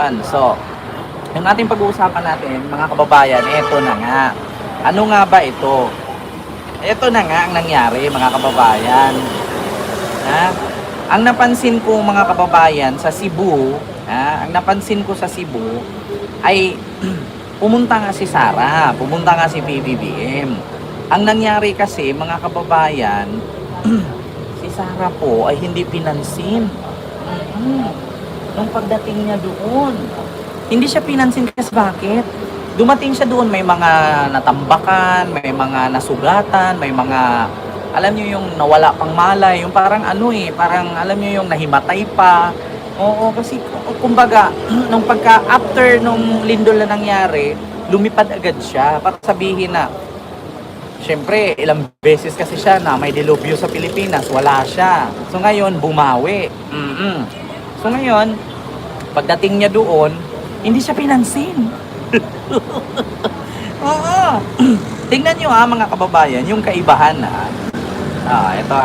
Ayun, so, yung ating pag-uusapan natin, mga kababayan, eto na nga. Ano nga ba ito? Ito na nga ang nangyari, mga kababayan. Ha? Ang napansin ko, mga kababayan, sa Cebu, ang napansin ko sa Cebu ay pumunta nga si Sara, pumunta nga si PBBM. Ang nangyari kasi, mga kababayan, si Sara po ay hindi pinansin. Nung pagdating niya doon, hindi siya pinansin kasi bakit? Dumating siya doon, may mga natambakan, may mga nasugatan, may mga, alam niyo yung nawala pang malay, yung parang parang alam niyo yung nahimatay pa. Oo, kasi kumbaga, after nung lindol na nangyari, lumipad agad siya para sabihin na, syempre, ilang beses kasi siya na may dilubyo sa Pilipinas, wala siya. So ngayon, bumawi. So ngayon, pagdating niya doon, hindi siya pinansin. Oo. Tingnan nyo mga kababayan, yung kaibahan ito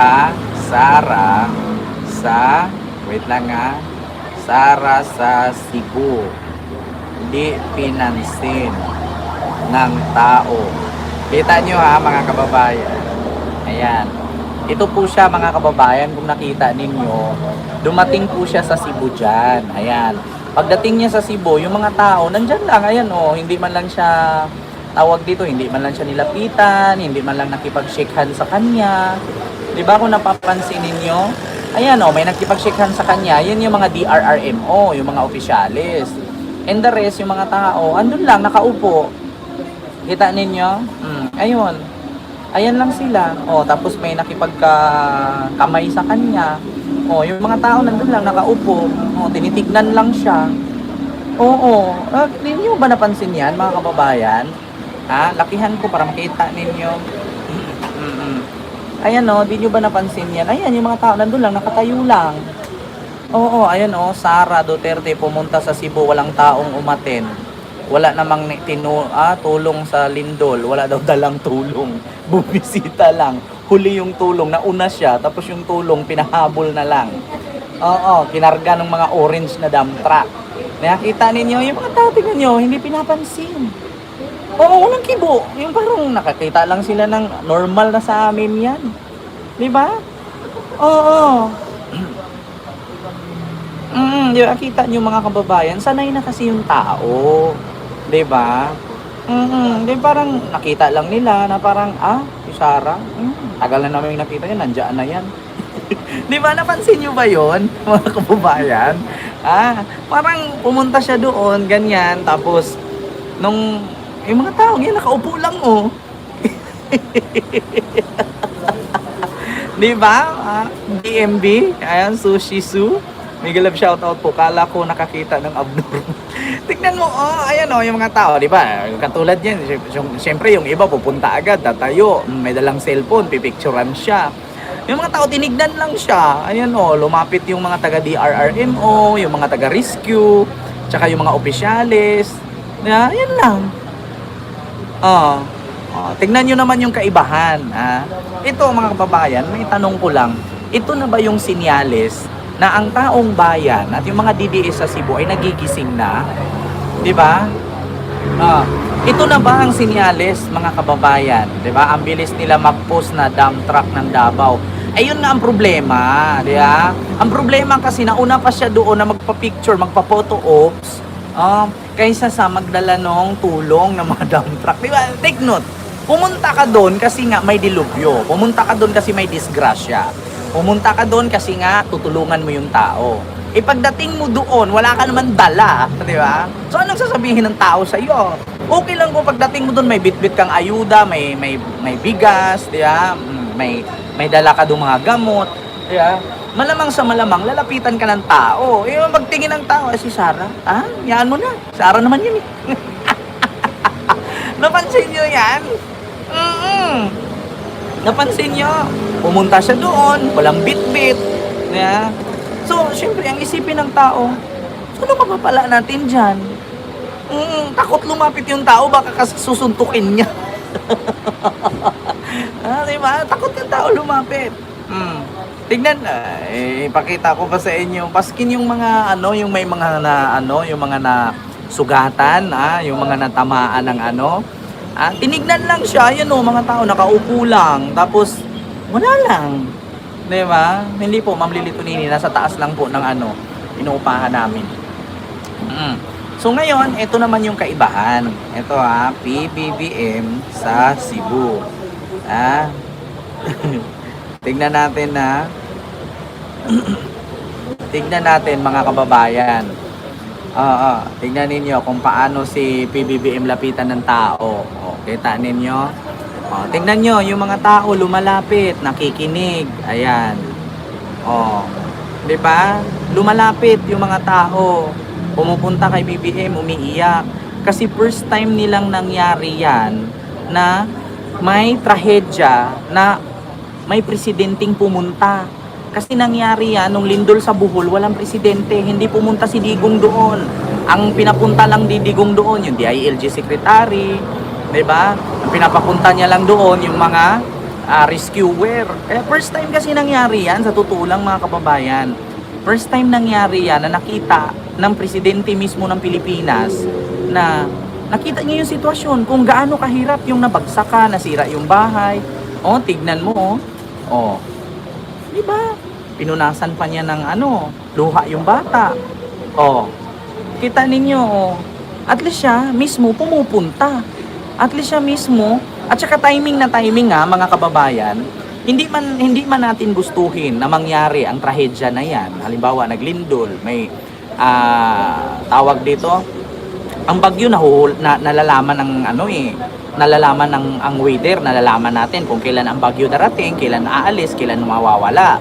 Sara sa, wait lang Sara sa Cebu. Hindi pinansin ng tao. Kita nyo mga kababayan. Ayan. Ito po siya mga kababayan, kung nakita ninyo, dumating po siya sa Cebu dyan. Ayan. Pagdating niya sa Cebu, yung mga tao, nandyan lang, ayan hindi man lang siya, tawag dito, hindi man lang siya nilapitan, hindi man lang nakipag-shake hand sa kanya. Diba kung napapansin ninyo? Ayan may nakipag-shake hand sa kanya, yan yung mga DRRMO, yung mga opisyalis. And the rest, yung mga tao, andun lang, nakaupo. Kita ninyo? Ayun. Ayan lang sila. Tapos may nakipagkamay sa kanya. Yung mga tao nandun lang, nakaupo. Tinitignan lang siya. Hindi nyo ba napansin yan, mga kababayan? Lakihan ko para makita ninyo. Ayan di nyo ba napansin yan? Ayan, yung mga tao nandun lang, nakatayo lang. Ayan Sara Duterte pumunta sa Cebu, walang taong umaten. Wala namang tulong sa lindol, wala daw dalang tulong. Bumisita lang. Huli yung tulong, nauna siya, tapos yung tulong pinahabol na lang. Kinarga ng mga orange na dump truck. Nakita ninyo, yung mga tao, tingnan nyo, hindi pinapansin. Walang kibo. Yung parang nakakita lang sila ng normal na sa amin yan. Diba? Diba, kita nyo mga kababayan, sanay na kasi yung tao. Diba? Di parang nakita lang nila na parang, si Sara, tagal na namin nakita yan, nandiyan na yan. Di ba, napansin nyo ba yon mga kababayan? Parang pumunta siya doon, ganyan, tapos, yung mga tao, yan, nakaupo lang, Di ba? DMB, ayan, Sushi Su. Mega love shoutout po. Kala ko nakakita ng abnormal. Tignan mo, ayan yung mga tao, di ba? Katulad yan, siyempre yung iba pupunta agad, tatayo, may dalang cellphone, pipicturean siya. Yung mga tao, tinignan lang siya. Ayan lumapit yung mga taga DRRMO, yung mga taga rescue, tsaka yung mga opisyalis. Ayan lang. Tignan nyo naman yung kaibahan. Ito mga kababayan, may tanong ko lang, ito na ba yung sinyales na ang taong bayan at yung mga DDS sa Cebu ay nagigising na? Di ba? Ito na ba ang sinyales, mga kababayan? Di ba? Ang bilis nila mag-post na dump truck ng Davao. Ayun na ang problema, di ba? Ang problema kasi nauna pa siya doon na magpa-picture, magpa-photo ops, kaysa sa magdala ng tulong ng mga dump truck. Di ba? Take note. Pumunta ka doon kasi nga may dilubyo. Pumunta ka doon kasi may disgrasya. Pumunta ka doon kasi nga tutulungan mo yung tao. Pagdating mo doon, wala ka naman dala, di ba? So anong sasabihin ng tao sa iyo? Okay lang kung pagdating mo doon may bitbit kang ayuda, may bigas, di ba? May dala ka doon mga gamot, di ba? Malamang sa malamang lalapitan ka ng tao. Magtingin ng tao si Sara. Yan mo na. Sara naman yun eh. Napansin niyo yan? Napansin nyo, pumunta siya doon, walang bit-bit. Yeah. So, syempre, ang isipin ng tao, ano mapapala natin dyan? Takot lumapit yung tao, baka kasi susuntukin niya. Diba? Takot yung tao lumapit. Tignan, ipakita ko pa sa inyo. Paskin yung mga ano, yung may mga na ano, yung mga na sugatan, yung mga natamaan ng ano. Tinignan lang siya, yun oh, mga tao nakaupo lang. Tapos wala lang. 'Di ba? Hindi po, Ma'am Lily Tonini, nasa taas lang po ng ano, inuupahan namin. So ngayon, ito naman yung kaibahan. Ito PBBM sa Cebu. Tignan natin tignan natin mga kababayan. Tignan ninyo kung paano si PBBM lapitan ng tao. Kita ninyo? Tignan nyo, yung mga tao lumalapit, nakikinig. Ayan. 'Di ba? Lumalapit yung mga tao. Pumupunta kay BBM, umiiyak. Kasi first time nilang nangyari yan na may trahedya na may presidenteng pumunta. Kasi nangyari yan, nung lindol sa Bohol, walang presidente, hindi pumunta si Digong doon. Ang pinapunta lang di Digong doon, yung DILG secretary, 'di ba? Ang pinapapunta niya lang doon yung mga rescuer. Kaya first time kasi nangyari yan, sa totoo lang mga kababayan. First time nangyari yan na nakita ng presidente mismo ng Pilipinas na nakita niya yung sitwasyon kung gaano kahirap yung nabagsakan, nasira yung bahay. Tignan mo, di ba? Pinunasan pa niya ng luha yung bata. Kita ninyo, at least siya mismo pumupunta. At least siya mismo, at saka timing na timing mga kababayan, hindi man natin gustuhin na mangyari ang trahedya na yan. Halimbawa, naglindol, may tawag dito, ang bagyo nalalaman ng nalalaman ng ang weather, nalalaman natin kung kailan ang bagyo darating, kailan aalis, kailan mawawala.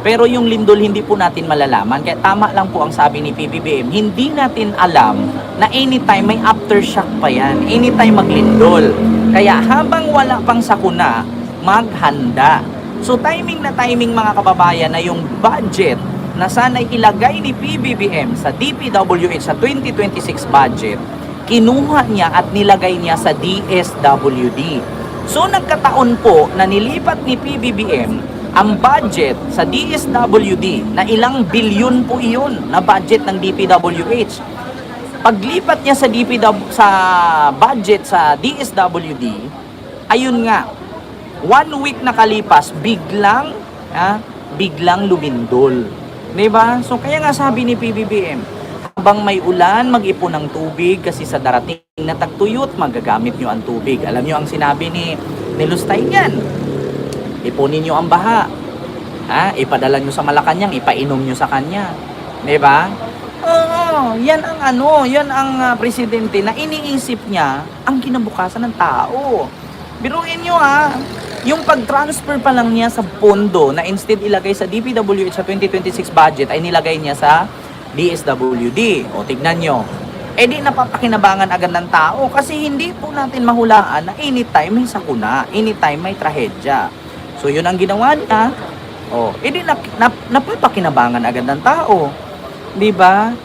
Pero yung lindol hindi po natin malalaman. Kaya tama lang po ang sabi ni PBBM, hindi natin alam na anytime may aftershock pa yan, anytime maglindol. Kaya habang wala pang sakuna, maghanda. So timing na timing mga kababayan na yung budget na sana'y ilagay ni PBBM sa DPWH sa 2026 budget, kinuha niya at nilagay niya sa DSWD. So nagkataon po na nilipat ni PBBM ang budget sa DSWD na ilang bilyon po iyon na budget ng DPWH. Paglipat niya sa budget sa DSWD, ayun nga, 1 week nakalipas, biglang lumindol. Diba? So kaya nga sabi ni PBBM, habang may ulan, mag-ipon ng tubig kasi sa darating na tagtuyot, magagamit nyo ang tubig. Alam nyo ang sinabi ni Lustay yan, ipunin nyo ang baha. Ipadala nyo sa Malacanang, ipainom nyo sa kanya. Diba? Yan ang presidente na iniisip niya ang kinabukasan ng tao. Biruin nyo yung pag-transfer pa lang niya sa pondo na instead ilagay sa DPWH sa 2026 budget ay nilagay niya sa DSWD. Tignan nyo. Di napapakinabangan agad ng tao kasi hindi po natin mahulaan na anytime may sakuna, anytime may trahedya. So yun ang ginawa niya. Di napapakinabangan agad ng tao. Diba?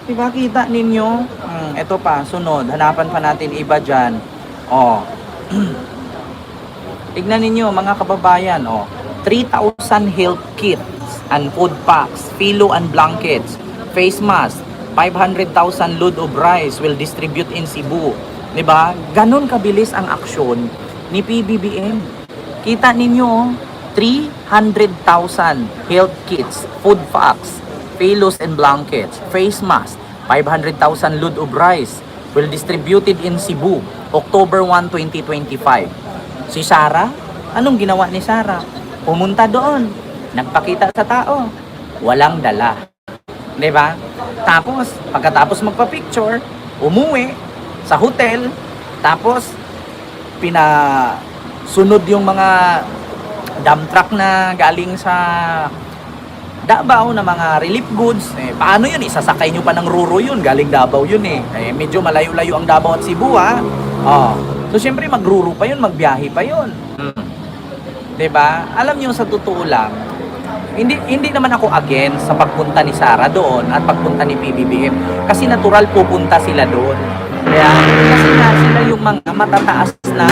Diba kita ninyo? Ito pa, sunod. Hanapan pa natin iba dyan. Tignan ninyo mga kababayan, 3,000 health kits and food packs, pillow and blankets, face mask, 500,000 load of rice will distribute in Cebu. 'Di ba? Ganon kabilis ang aksyon ni PBBM. Kita ninyo, 300,000 health kits, food packs, pillows and blankets, face mask, 500,000 load of rice will distributed in Cebu, October 1, 2025. Si Sara, anong ginawa ni Sara? Pumunta doon, nagpakita sa tao, walang dala. 'Di ba? Tapos, pagkatapos magpa-picture, umuwi sa hotel, tapos pinasunod yung mga dump truck na galing sa Davao na mga relief goods. Paano yun? Isasakay nyo pa ng Ruro yun. Galing Davao yun medyo malayo-layo ang Davao at Cebu So, syempre, magruro pa yun, magbiyahe pa yun. Diba? Alam nyo, sa totoo lang, hindi naman ako against sa pagpunta ni Sara doon at pagpunta ni PBBM. Kasi natural pupunta sila doon. Kaya, kasi nga sila yung mga matataas na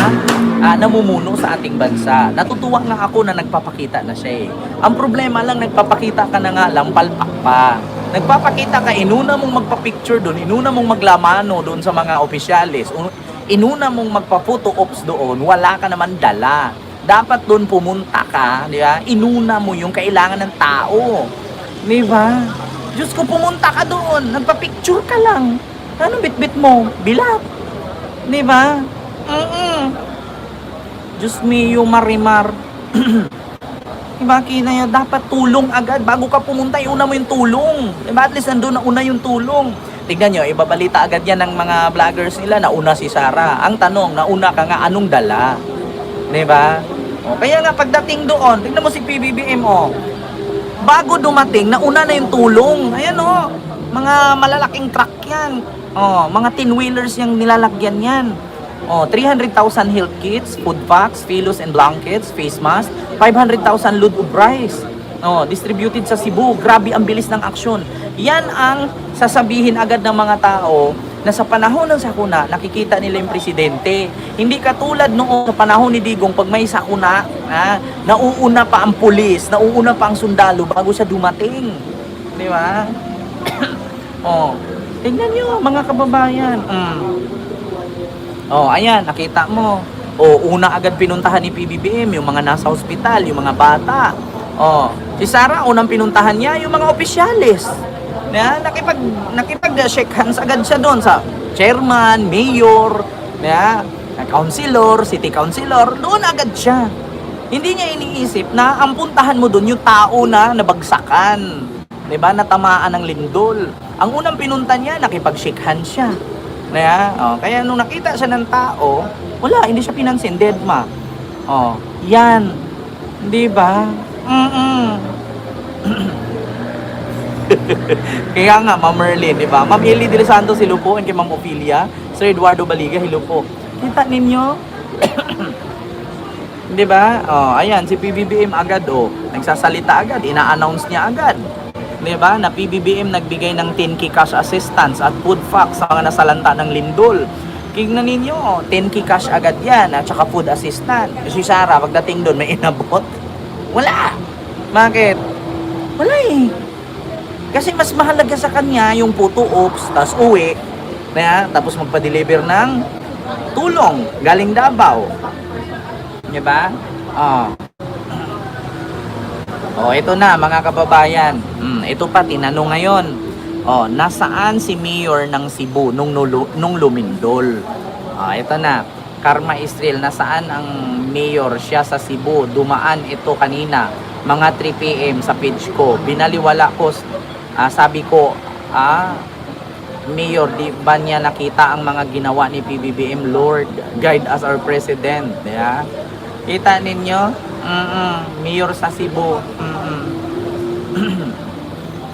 namumuno sa ating bansa. Natutuwa nga ako na nagpapakita na siya eh. Ang problema lang, nagpapakita ka na nga lang, palpak pa. Nagpapakita ka, inuna mong magpa-picture doon, inuna mong maglamano doon sa mga opisyalis, inuna mong magpa-photo ops doon, wala ka naman dala. Dapat doon pumunta ka, di ba? Inuna mo yung kailangan ng tao. Di ba? Diyos ko, pumunta ka doon, nagpa-picture ka lang. Anong bitbit mo? Bilat. Di ba? Diyos mio, marimar. Diba, kina yun, dapat tulong agad. Bago ka pumunta, iuna mo yung tulong. Diba, at least nandun na una yung tulong. Tignan nyo, ibabalita agad yan ng mga vloggers nila, nauna si Sarah. Ang tanong, nauna ka nga, anong dala? Diba? O, kaya nga, pagdating doon, tignan mo si PBBM, o. Bago dumating, nauna na yung tulong. Ayan, o. Mga malalaking truck yan. O, mga 10-wheelers yung nilalagyan yan. Oh, 300,000 health kits, food packs, pillows and blankets, face mask, 500,000 load of rice. Oh, distributed sa Cebu. Grabe ang bilis ng aksyon. Yan ang sasabihin agad ng mga tao na sa panahon ng sakuna, nakikita nila yung presidente. Hindi katulad noong sa panahon ni Digong, pag may sakuna, nauuna pa ang pulis, nauuna pa ang sundalo bago siya dumating. Di ba? Oh, tingnan nyo mga kababayan. Oh, ayan, nakita mo. Oh, una agad pinuntahan ni PBBM yung mga nasa ospital, yung mga bata. Oh, si Sarah unang pinuntahan niya yung mga opisyalis. Na nakipag-shake hands agad siya doon sa chairman, mayor, councilor, city councilor, doon agad siya. Hindi niya iniisip na ang puntahan mo doon yung tao na nabagsakan, 'di ba, natamaan ng lindol. Ang unang pinunta niya, nakipag-shake hands siya. Kaya nung nakita siya ng tao, wala, hindi siya pinansin, deadma. Oh, yan. 'Di ba? Kaya nga, Ma'am Merlin, 'di ba? Ma'am Eli De Los Santos, hello po, and kay Ma'am Ophelia, Sir Eduardo Baliga, hello po. Kita ninyo? 'Di ba? Oh, ayan si PBBM agad nagsasalita agad, ina-announce niya agad. 'Di ba? Na PBBM nagbigay ng 10K cash assistance at food packs sa mga nasalanta ng lindol. Tingnan ninyo, 10K cash agad 'yan at saka food assistance. Si Sarah pagdating doon may inabot. Wala. Bakit? Wala eh. Kasi mas mahalaga sa kanya yung photo ops, tapos uwi, tapos magpa-deliver ng tulong galing Davao. 'Di ba? Oh, ito na mga kababayan. Ito pa tinanong ngayon. Oh, nasaan si Mayor ng Cebu nung lumindol? Ito na. Karma Israel, nasaan ang mayor? Siya sa Cebu. Dumaan ito kanina, mga 3 PM sa page ko. Binaliwala ko, sabi ko, Mayor, di ba niya nakita ang mga ginawa ni PBBM? Lord, guide us our president. Yeah? Kita ninyo? Mayor sa Cebu.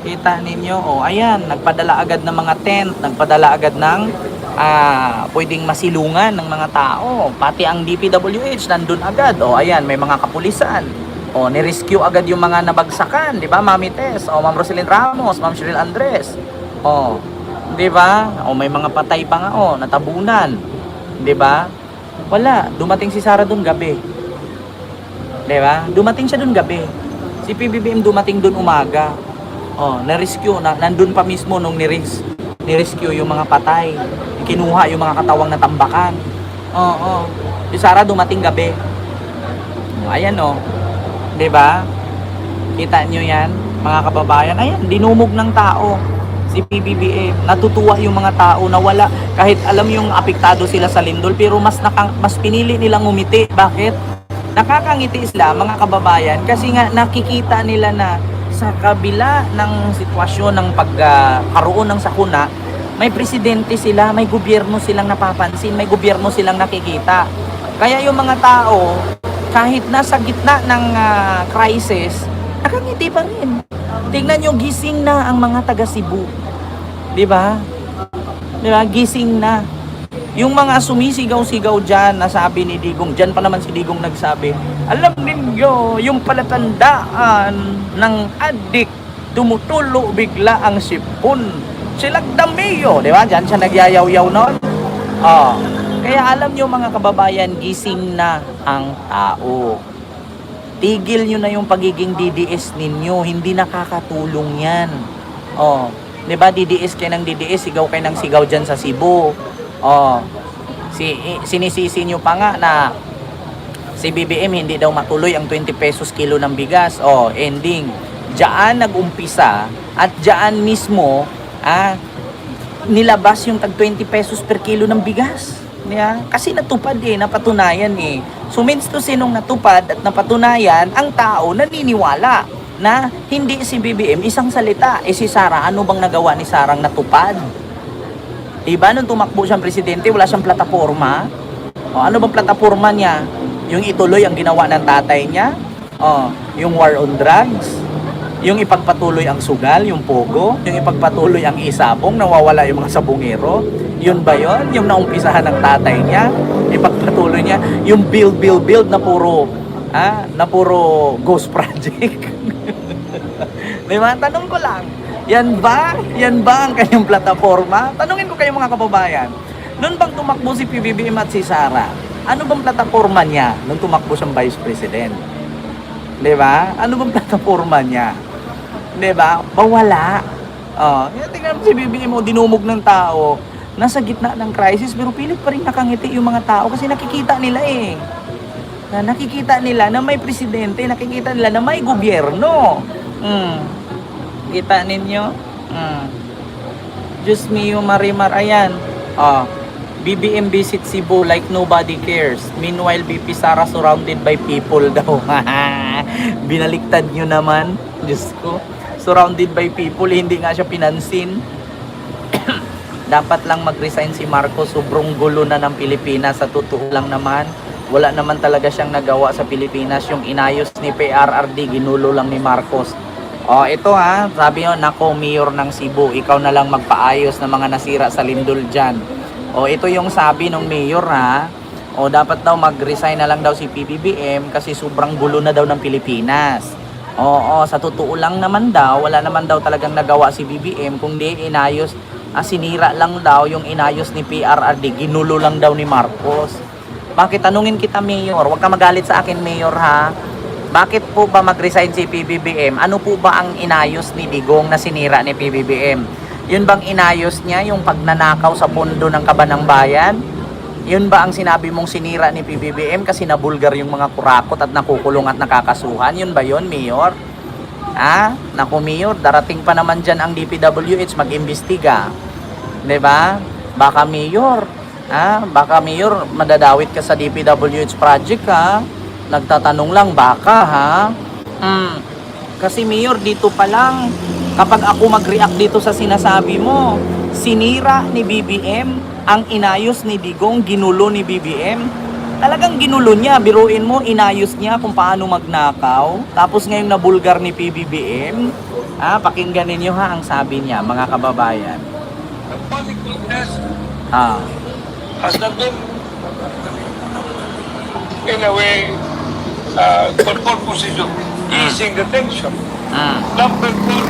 Kita ninyo? Oh, ayan, nagpadala agad ng mga tent, nagpadala agad ng pwedeng masilungan ng mga tao. Pati ang DPWH nandun agad. Oh, ayan, may mga kapulisan. Oh, ni-rescue agad yung mga nabagsakan, 'di ba? Mami Tess, Ma'am Roselyn Ramos, Ma'am Cheryl Andres. Oh, 'di ba? Oh, may mga patay pa nga natabunan. 'Di ba? Wala, dumating si Sarah doon gabi. 'Di ba? Dumating siya doon gabi. Si PBBM dumating doon umaga. Na-rescue na nandun pa mismo nung ni-rescue yung mga patay. Kinuha yung mga katawang natambakan. Si Sarah dumating gabi. Ayan 'di ba? Kita nyo 'yan, mga kababayan. Ayan, dinumog ng tao si PBBM. Natutuwa yung mga tao na wala, kahit alam yung apektado sila sa lindol, pero mas pinili nilang umiti. Bakit? Nakakangiti sila, mga kababayan, kasi nga nakikita nila na sa kabila ng sitwasyon ng pagkaroon ng sakuna, may presidente sila, may gobyerno silang napapansin, may gobyerno silang nakikita. Kaya yung mga tao, kahit nasa gitna ng crisis, nakangiti pa rin. Tingnan nyo, gising na ang mga taga Cebu. Diba? Diba? Gising na. Yung mga sumisigaw-sigaw dyan, nasabi ni Digong, dyan pa naman si Digong nagsabi, alam ninyo, yung palatandaan ng adik, tumutulo bigla ang sipon. Silagdamiyo, di ba? Dyan siya nagyayaw-yaw noon. Oh. Kaya alam nyo mga kababayan, gising na ang tao. Tigil nyo na yung pagiging DDS ninyo. Hindi nakakatulong yan. Oh. 'Di ba DDS kayo ng DDS, sigaw kayo ng sigaw dyan sa Cebu. Oh. Sinisisi nyo pa nga na si BBM hindi daw matuloy ang 20 pesos kilo ng bigas. Oh, ending. Diyan nag-umpisa at diyan mismo nilabas yung tag 20 pesos per kilo ng bigas. Yeah? Kasi natupad napatunayan So means to say nung natupad at napatunayan, ang tao naniniwala na hindi si BBM isang salita. Si Sara, ano bang nagawa ni Sarang natupad? Diba nung tumakbo siyang presidente, wala siyang plataforma? Ano bang plataforma niya? Yung ituloy ang ginawa ng tatay niya? Yung war on drugs? Yung ipagpatuloy ang sugal, yung pogo? Yung ipagpatuloy ang isabong, nawawala yung mga sabongero? Yun ba yun? Yung naumpisahan ng tatay niya? Ipagpatuloy niya? Yung build na puro ghost project? Diba? Tanong ko lang, yan ba ang kanyang plataforma? Tanungin ko kayo mga kababayan. Noon bang tumakbo si PBBM at si Sara, ano bang plataforma niya nung tumakbo siyang Vice President? Diba? Ano bang plataforma niya? Diba? Bawala. Tingnan mo si BBM dinumog ng tao. Nasa gitna ng crisis pero pilit pa rin nakangiti yung mga tao kasi nakikita nila nakikita nila na may presidente, nakikita nila na may gobyerno. Kita ninyo? Diyos mio, Marimar, ayan. BBM visit Cebu like nobody cares. Meanwhile, BP Sara surrounded by people daw. Binaliktad nyo naman. Diyos ko. Surrounded by people, hindi nga siya pinansin. Dapat lang mag-resign si Marcos. Sobrang gulo na ng Pilipinas. Sa totoo lang naman, wala naman talaga siyang nagawa sa Pilipinas. Yung inayos ni PRRD, ginulo lang ni Marcos. Ito sabi nyo, nako, mayor ng Cebu, ikaw na lang magpaayos ng mga nasira sa lindol dyan. Ito yung sabi ng mayor dapat daw mag-resign na lang daw si PBBM kasi sobrang gulo na daw ng Pilipinas. Sa totoo lang naman daw, wala naman daw talagang nagawa si BBM, kundi inayos, sinira lang daw yung inayos ni PRRD, ginulo lang daw ni Marcos. Bakit? Tanungin kita, mayor, huwag ka magalit sa akin, mayor, Bakit po ba mag-resign si PBBM? Ano po ba ang inayos ni Digong na sinira ni PBBM? Yun bang inayos niya yung pagnanakaw sa pondo ng kabanang bayan? Yun ba ang sinabi mong sinira ni PBBM kasi nabulgar yung mga kurakot at nakukulong at nakakasuhan? Yun ba yun, mayor? Naku, mayor, darating pa naman dyan ang DPWH mag-imbestiga. Diba? Baka mayor, madadawit ka sa DPWH project, Nagtatanong lang, baka, Kasi mayor, dito pa lang, kapag ako mag-react dito sa sinasabi mo, sinira ni BBM ang inayos ni Digong, ginulo ni BBM. Talagang ginulo niya, biruin mo, inayos niya kung paano magnakaw. Tapos ngayong nabulgar ni PBBM, pakinggan ninyo ang sabi niya, mga kababayan. The politicalness has not been, in a way, for purposes of easing the tension. Number one,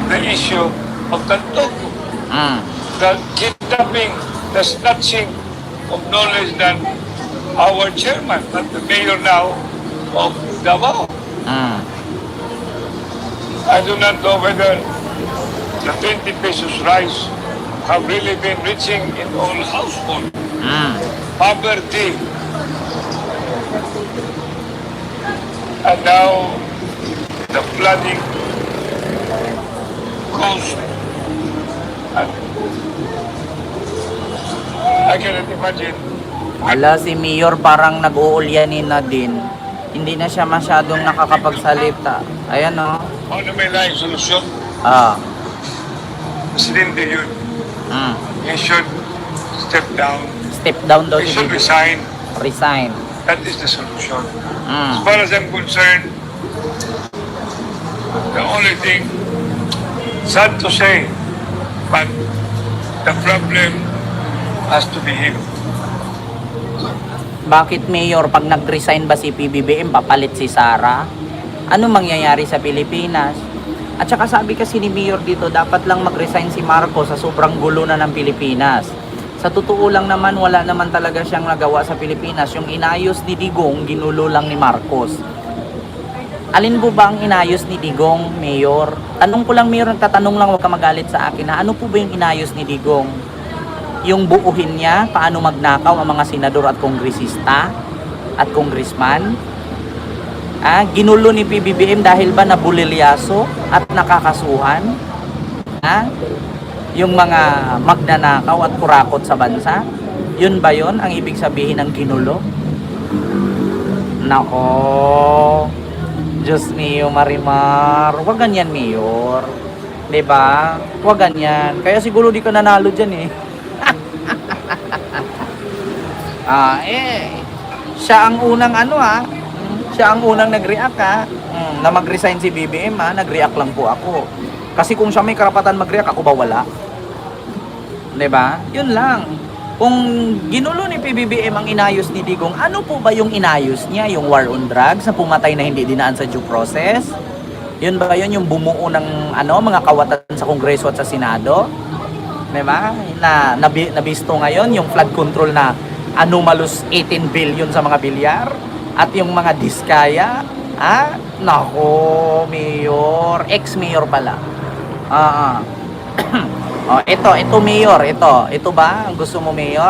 the issue of Tantoco. The kidnapping, the snatching of knowledge that our chairman, not the mayor now, of Davao. I do not know whether the 20 pesos rice have really been reaching in all households. Poverty. And now, the flooding coast. And I cannot imagine. Si Mayor parang nag-uulyanin na din. Hindi na siya masyadong nakakapagsalita. Ayan Ano may laing solusyon? Presidente yun. He should step down. Step down daw He si should BBM. resign. Resign. That is the solution. As far as I'm concerned, the only thing, sad to say, but the problem has to be him. Bakit Mayor, pag nag-resign ba si PBBM, papalit si Sara? Ano mangyayari sa Pilipinas? At saka sabi kasi ni Mayor dito, dapat lang mag-resign si Marcos sa sobrang gulo na ng Pilipinas. Sa totoo lang naman, wala naman talaga siyang nagawa sa Pilipinas. Yung inayos ni Digong, ginulo lang ni Marcos. Alin po ba ang inayos ni Digong, Mayor? Tanong ko lang, Mayor, nagtatanong lang, huwag ka magalit sa akin. Ano po ba yung inayos ni Digong? Yung buuhin niya, paano magnakaw ang mga senador at kongresista at congressman? Ginulo ni PBBM dahil ba nabulilyaso at nakakasuhan? Yung mga magnanakaw at kurakot sa bansa? Yun ba yun ang ibig sabihin ng ginulo? Nako, Diyos mio, Marimar, wag ganyan, Mayor. 'Di ba? Wag ganyan. Kaya siguro di ka nanalo diyan eh. Siya ang unang siya ang unang nag-react na mag-resign si BBM nag-react lang po ako. Kasi kung siya may karapatan mag-react, ako ba wala? 'Di ba? Yun lang. Kung ginulo ni PBBM ang inayos ni Digong, ano po ba yung inayos niya? Yung war on drugs na pumatay na hindi dinaan sa due process? Yun ba yun yung bumuo ng mga kawatan sa Kongreso at sa Senado? Diba? Nabisto ngayon yung flood control na anomalous 18 billion sa mga bilyar at yung mga diskaya. Nako, Mayor, ex-mayor pala. Ito Mayor, ito ba ang gusto mo, Mayor?